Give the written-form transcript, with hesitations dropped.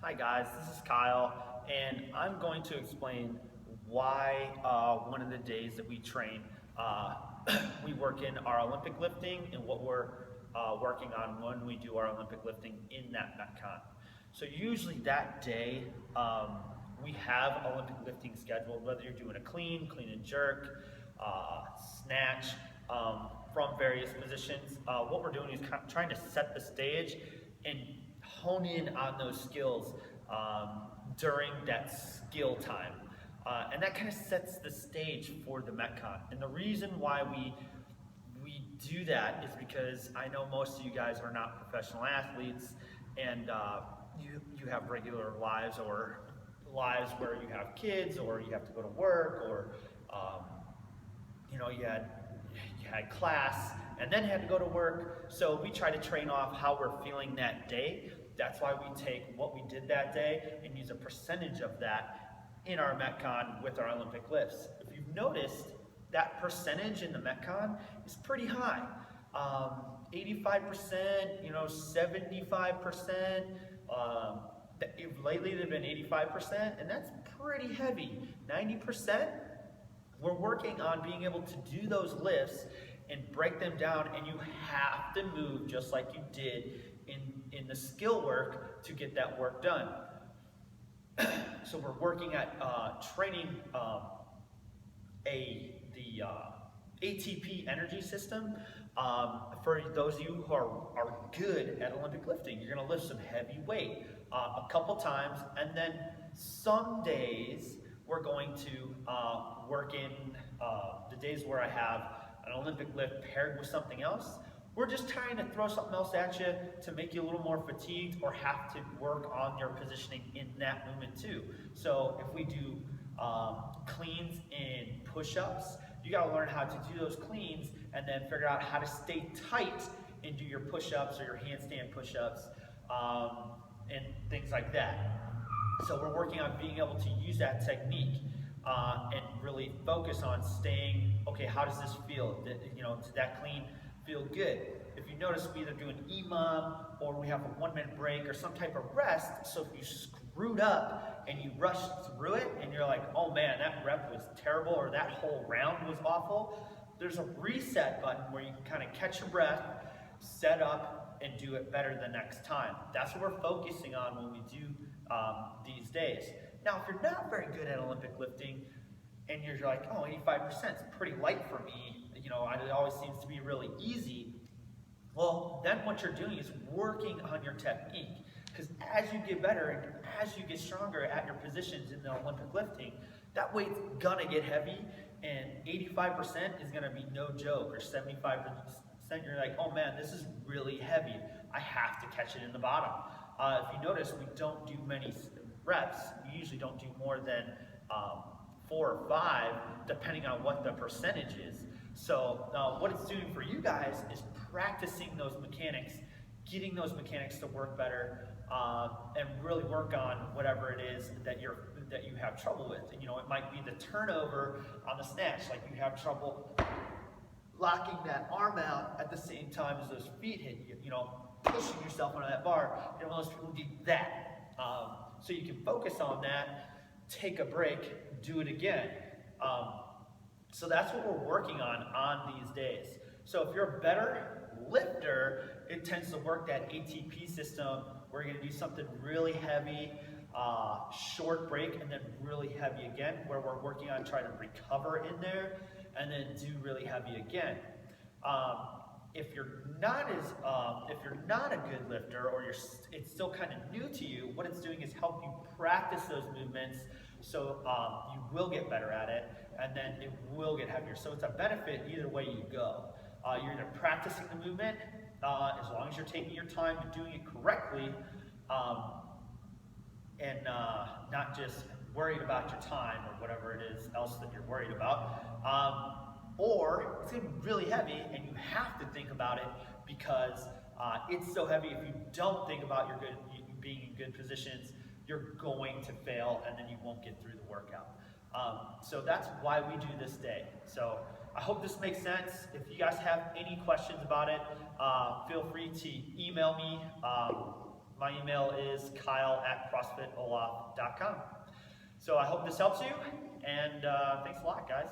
Hi guys, this is Kyle, and I'm going to explain why one of the days that we train, we work in our Olympic lifting and what we're working on when we do our Olympic lifting in that metcon. So usually that day, we have Olympic lifting scheduled, whether you're doing a clean and jerk, snatch, from various positions. What we're doing is kind of trying to set the stage and hone in on those skills during that skill time. And that kind of sets the stage for the metcon. And the reason why we do that is because I know most of you guys are not professional athletes, and you have regular lives, or lives where you have kids, or you have to go to work, or you had class and then had to go to work. So we try to train off how we're feeling that day. That's why we take what we did that day and use a percentage of that in our metcon with our Olympic lifts. If you've noticed, that percentage in the metcon is pretty high. 85%, 75%. Lately they've been 85%, and that's pretty heavy. 90%, we're working on being able to do those lifts and break them down, and you have to move just like you did in the skill work to get that work done. So we're working at training the ATP energy system. For those of you who are good at Olympic lifting, you're going to lift some heavy weight a couple times, and then some days we're going to work in the days where I have an Olympic lift paired with something else. We're just trying to throw something else at you to make you a little more fatigued, or have to work on your positioning in that movement too. So if we do cleans and push-ups, you got to learn how to do those cleans and then figure out how to stay tight and do your push-ups or your handstand push-ups and things like that. So we're working on being able to use that technique and really focus on staying, okay, how does this feel? Does that clean feel good? If you notice, we either do an EMOM or we have a 1 minute break or some type of rest. So if you screwed up and you rushed through it and you're like, oh man, that rep was terrible, or that whole round was awful, there's a reset button where you can kind of catch your breath, set up, and do it better the next time. That's what we're focusing on when we do these days. Now, if you're not very good at Olympic lifting and you're like, oh, 85% is pretty light for me, it always seems to be really easy, well, then what you're doing is working on your technique. Because as you get better and as you get stronger at your positions in the Olympic lifting, that weight's gonna get heavy, and 85% is gonna be no joke, or 75%, you're like, oh man, this is really heavy. I have to catch it in the bottom. If you notice, we don't do many reps. We usually don't do more than 4 or 5, depending on what the percentage is. So what it's doing for you guys is practicing those mechanics, getting those mechanics to work better, and really work on whatever it is that you have trouble with. It might be the turnover on the snatch, like you have trouble locking that arm out at the same time as those feet hit you, pushing yourself onto that bar. Most people do that. So you can focus on that, take a break, do it again. So that's what we're working on these days. So if you're a better lifter, it tends to work that ATP system. We're going to do something really heavy, short break, and then really heavy again, where we're working on trying to recover in there, and then do really heavy again. If you're not a good lifter, or it's still kind of new to you, what it's doing is help you practice those movements, so you will get better at it, and then it will get heavier. So it's a benefit either way you go. You're either practicing the movement, as long as you're taking your time and doing it correctly, and not just worried about your time or whatever it is else that you're worried about. Or it's going to be really heavy and you have to think about it, because it's so heavy. If you don't think about being in good positions, you're going to fail, and then you won't get through the workout. So that's why we do this day. So I hope this makes sense. If you guys have any questions about it, feel free to email me. My email is kyle@crossfitolaf.com. So I hope this helps you, and thanks a lot, guys.